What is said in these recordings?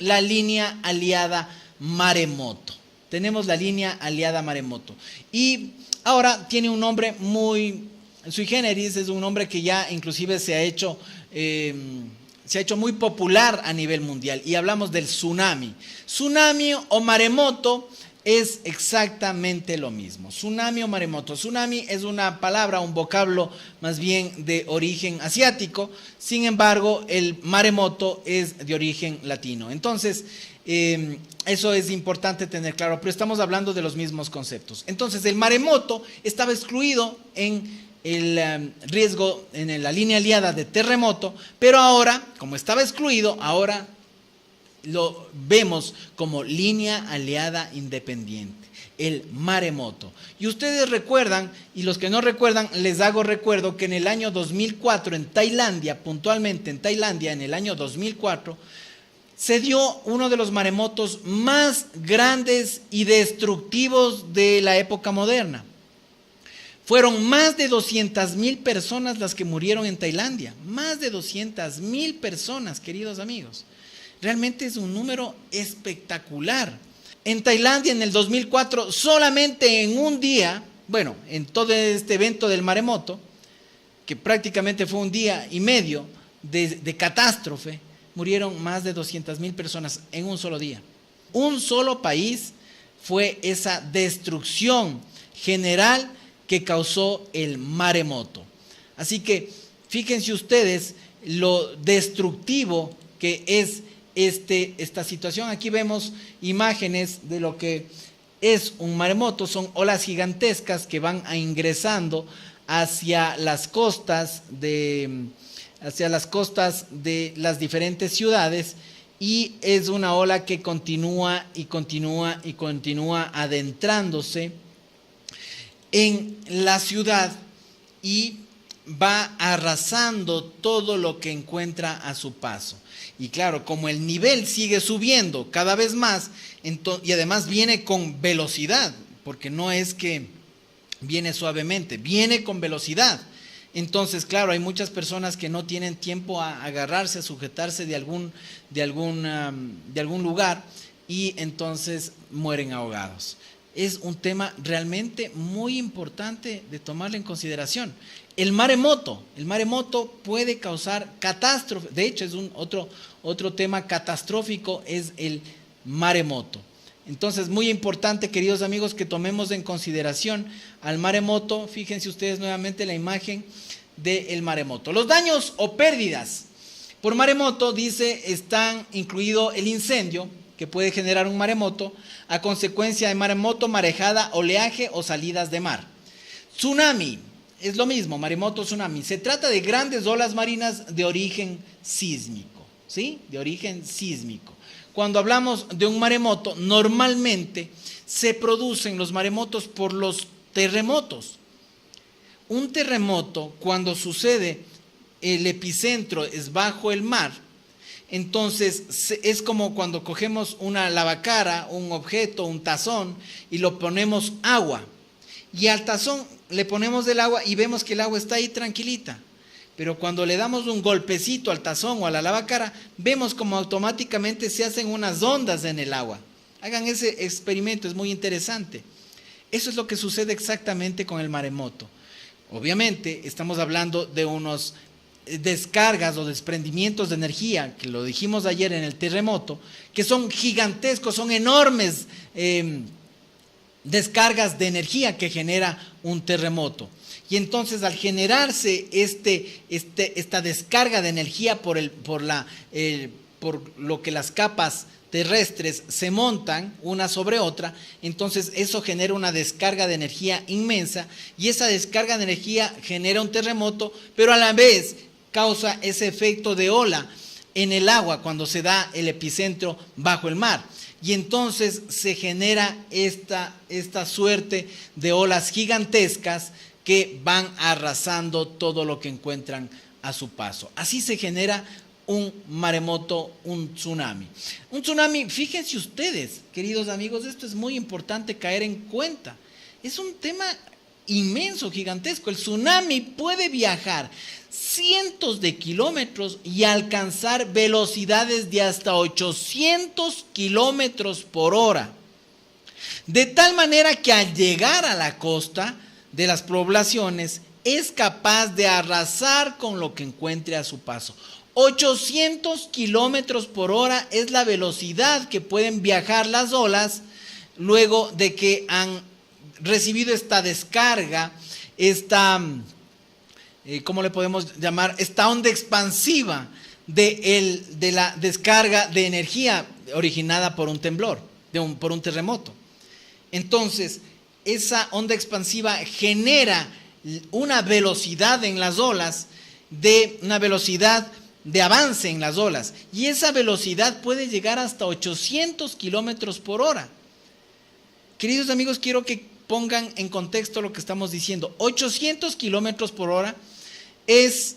la línea aliada maremoto. Tenemos la línea aliada maremoto. Y ahora tiene un nombre muy sui generis, es un nombre que ya inclusive se ha hecho muy popular a nivel mundial. Y hablamos del tsunami. Tsunami o maremoto es exactamente lo mismo. Tsunami o maremoto. Tsunami es una palabra, un vocablo más bien de origen asiático. Sin embargo, el maremoto es de origen latino. Entonces, eso es importante tener claro, pero estamos hablando de los mismos conceptos. Entonces, el maremoto estaba excluido en el riesgo, en la línea aliada de terremoto, pero ahora, como estaba excluido, ahora lo vemos como línea aliada independiente, el maremoto. Y ustedes recuerdan, y los que no recuerdan, les hago recuerdo que en el año 2004 en Tailandia, puntualmente en Tailandia, en el año 2004, se dio uno de los maremotos más grandes y destructivos de la época moderna. Fueron más de 200,000 personas las que murieron en Tailandia. Más de 200,000 personas, queridos amigos. Realmente es un número espectacular. En Tailandia en el 2004, solamente en un día, bueno, en todo este evento del maremoto, que prácticamente fue un día y medio de catástrofe, murieron más de 200,000 personas en un solo día. Un solo país fue esa destrucción general que causó el maremoto. Así que fíjense ustedes lo destructivo que es esta situación. Aquí vemos imágenes de lo que es un maremoto. Son olas gigantescas que van ingresando hacia las costas de las diferentes ciudades, y es una ola que continúa y continúa y continúa adentrándose en la ciudad y va arrasando todo lo que encuentra a su paso. Y claro, como el nivel sigue subiendo cada vez más, y además viene con velocidad, porque no es que viene suavemente, viene con velocidad. Entonces, claro, hay muchas personas que no tienen tiempo a agarrarse, a sujetarse de algún lugar, y entonces mueren ahogados. Es un tema realmente muy importante de tomarlo en consideración. El maremoto puede causar catástrofe. De hecho, es otro tema catastrófico, es el maremoto. Entonces, muy importante, queridos amigos, que tomemos en consideración al maremoto. Fíjense ustedes nuevamente la imagen del maremoto. Los daños o pérdidas por maremoto, dice, están incluido el incendio que puede generar un maremoto a consecuencia de maremoto, marejada, oleaje o salidas de mar. Tsunami, es lo mismo, maremoto, tsunami. Se trata de grandes olas marinas de origen sísmico, ¿sí? De origen sísmico. Cuando hablamos de un maremoto, normalmente se producen los maremotos por los terremotos. Un terremoto, cuando sucede, el epicentro es bajo el mar. Entonces es como cuando cogemos una lavacara, un objeto, un tazón, y lo ponemos agua. Y al tazón le ponemos el agua y vemos que el agua está ahí tranquilita. Pero cuando le damos un golpecito al tazón o a la lavacara, vemos como automáticamente se hacen unas ondas en el agua. Hagan ese experimento, es muy interesante. Eso es lo que sucede exactamente con el maremoto. Obviamente estamos hablando de unos descargas o desprendimientos de energía, que lo dijimos ayer en el terremoto, que son gigantescos, son enormes descargas de energía que genera un terremoto. Y entonces, al generarse esta descarga de energía por lo que las capas terrestres se montan una sobre otra, entonces eso genera una descarga de energía inmensa, y esa descarga de energía genera un terremoto, pero a la vez causa ese efecto de ola en el agua cuando se da el epicentro bajo el mar. Y entonces se genera esta suerte de olas gigantescas que van arrasando todo lo que encuentran a su paso. Así se genera un maremoto, un tsunami. Un tsunami, fíjense ustedes, queridos amigos, esto es muy importante caer en cuenta. Es un tema inmenso, gigantesco. El tsunami puede viajar cientos de kilómetros y alcanzar velocidades de hasta 800 kilómetros por hora. De tal manera que al llegar a la costa de las poblaciones es capaz de arrasar con lo que encuentre a su paso. 800 kilómetros por hora es la velocidad que pueden viajar las olas luego de que han recibido esta descarga, ¿cómo le podemos llamar? Esta onda expansiva de la descarga de energía originada por un temblor, por un terremoto. Entonces, esa onda expansiva genera una velocidad en las olas, una velocidad de avance en las olas, y esa velocidad puede llegar hasta 800 kilómetros por hora. Queridos amigos, quiero que pongan en contexto lo que estamos diciendo. 800 kilómetros por hora es,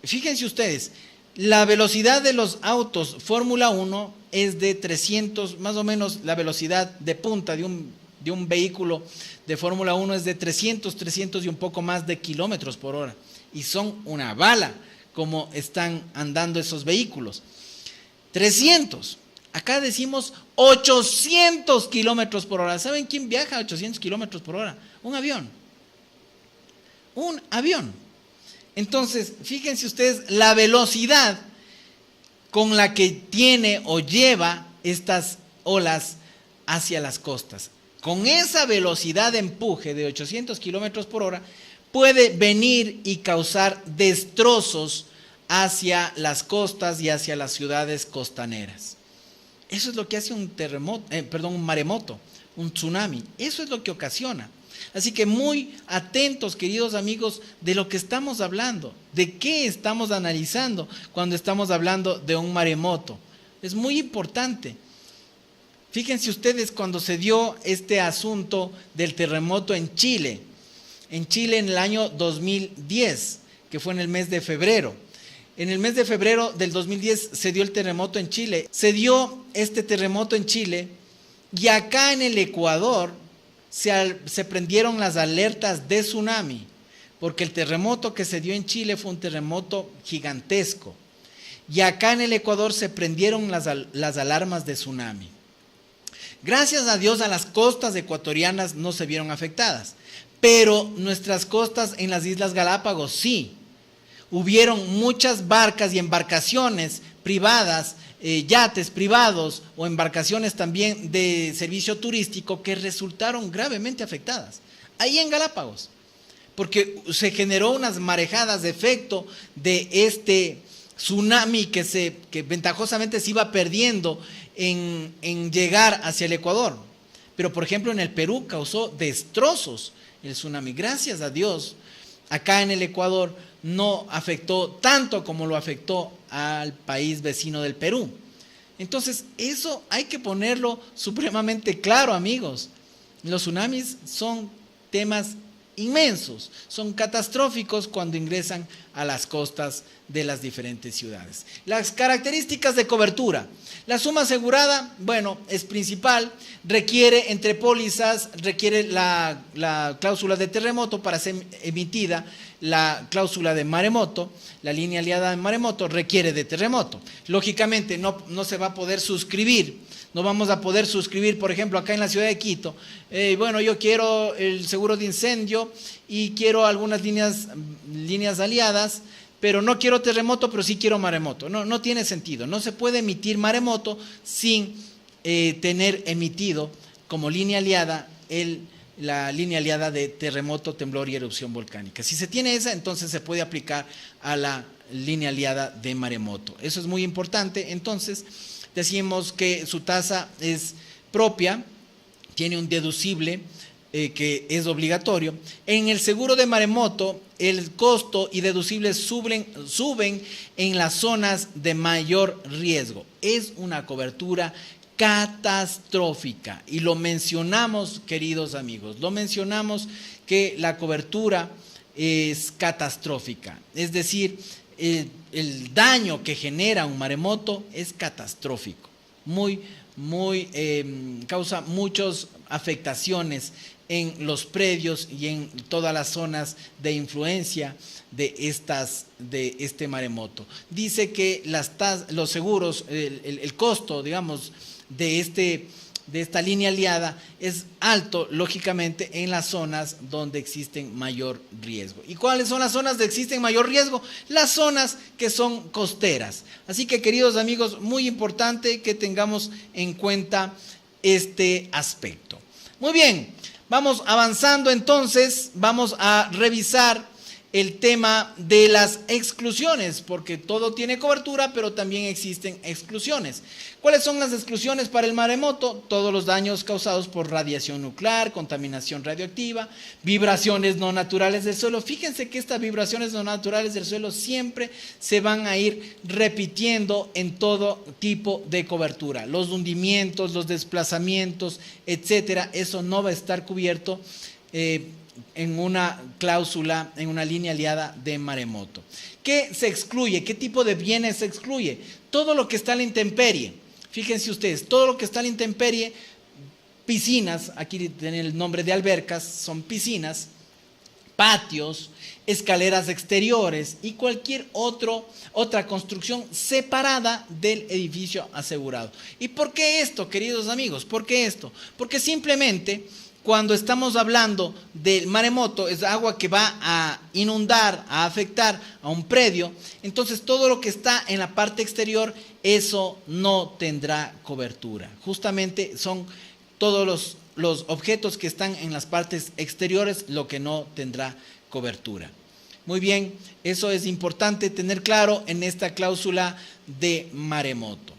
fíjense ustedes, la velocidad de los autos Fórmula 1 es de 300, más o menos la velocidad de punta de un vehículo de Fórmula 1 es de 300 y un poco más de kilómetros por hora. Y son una bala como están andando esos vehículos. 300. Acá decimos 800 kilómetros por hora. ¿Saben quién viaja a 800 kilómetros por hora? Un avión. Un avión. Entonces, fíjense ustedes la velocidad con la que tiene o lleva estas olas hacia las costas. Con esa velocidad de empuje de 800 kilómetros por hora, puede venir y causar destrozos hacia las costas y hacia las ciudades costaneras. Eso es lo que hace un maremoto, un tsunami. Eso es lo que ocasiona. Así que muy atentos, queridos amigos, de lo que estamos hablando, de qué estamos analizando cuando estamos hablando de un maremoto. Es muy importante. Fíjense ustedes cuando se dio este asunto del terremoto en Chile en el año 2010, que fue en el mes de febrero. En el mes de febrero del 2010 se dio el terremoto en Chile. Se dio este terremoto en Chile y acá en el Ecuador se prendieron las alertas de tsunami, porque el terremoto que se dio en Chile fue un terremoto gigantesco. Y acá en el Ecuador se prendieron las alarmas de tsunami. Gracias a Dios a las costas ecuatorianas no se vieron afectadas, pero nuestras costas en las Islas Galápagos sí. Hubieron muchas barcas y embarcaciones privadas, yates privados o embarcaciones también de servicio turístico que resultaron gravemente afectadas. Ahí en Galápagos, porque se generó unas marejadas de efecto de este tsunami que ventajosamente se iba perdiendo en llegar hacia el Ecuador. Pero por ejemplo en el Perú causó destrozos el tsunami. Gracias a Dios, acá en el Ecuador no afectó tanto como lo afectó al país vecino del Perú. Entonces, eso hay que ponerlo supremamente claro, amigos. Los tsunamis son temas inmensos, son catastróficos cuando ingresan a las costas de las diferentes ciudades. Las características de cobertura. La suma asegurada, bueno, es principal, requiere entre pólizas, requiere la cláusula de terremoto para ser emitida, la cláusula de maremoto, la línea aliada de maremoto requiere de terremoto. Lógicamente no se va a poder suscribir, no vamos a poder suscribir, por ejemplo, acá en la ciudad de Quito, bueno, yo quiero el seguro de incendio y quiero algunas líneas aliadas, pero no quiero terremoto, pero sí quiero maremoto. No tiene sentido. No se puede emitir maremoto sin tener emitido como línea aliada la línea aliada de terremoto, temblor y erupción volcánica. Si se tiene esa, entonces se puede aplicar a la línea aliada de maremoto. Eso es muy importante. Entonces, decimos que su tasa es propia, tiene un deducible que es obligatorio. En el seguro de maremoto, el costo y deducibles suben en las zonas de mayor riesgo. Es una cobertura catastrófica y lo mencionamos, queridos amigos, lo mencionamos que la cobertura es catastrófica, es decir, el daño que genera un maremoto es catastrófico, causa muchas afectaciones en los predios y en todas las zonas de influencia de este maremoto. Dice que los seguros, el costo, digamos, de esta línea aliada es alto, lógicamente, en las zonas donde existen mayor riesgo. ¿Y cuáles son las zonas donde existen mayor riesgo? Las zonas que son costeras. Así que, queridos amigos, muy importante que tengamos en cuenta este aspecto. Muy bien, vamos avanzando entonces, vamos a revisar el tema de las exclusiones, porque todo tiene cobertura, pero también existen exclusiones. ¿Cuáles son las exclusiones para el maremoto? Todos los daños causados por radiación nuclear, contaminación radioactiva, vibraciones no naturales del suelo. Fíjense que estas vibraciones no naturales del suelo siempre se van a ir repitiendo en todo tipo de cobertura. Los hundimientos, los desplazamientos, etcétera, eso no va a estar cubierto en una cláusula, en una línea aliada de maremoto. ¿Qué se excluye? ¿Qué tipo de bienes se excluye? Todo lo que está a la intemperie. Fíjense ustedes, todo lo que está a la intemperie, piscinas, aquí tienen el nombre de albercas, son piscinas, patios, escaleras exteriores y cualquier otra construcción separada del edificio asegurado. ¿Y por qué esto, queridos amigos? ¿Por qué esto? Porque simplemente cuando estamos hablando del maremoto, es agua que va a inundar, a afectar a un predio, entonces todo lo que está en la parte exterior, eso no tendrá cobertura. Justamente son todos los objetos que están en las partes exteriores lo que no tendrá cobertura. Muy bien, eso es importante tener claro en esta cláusula de maremoto.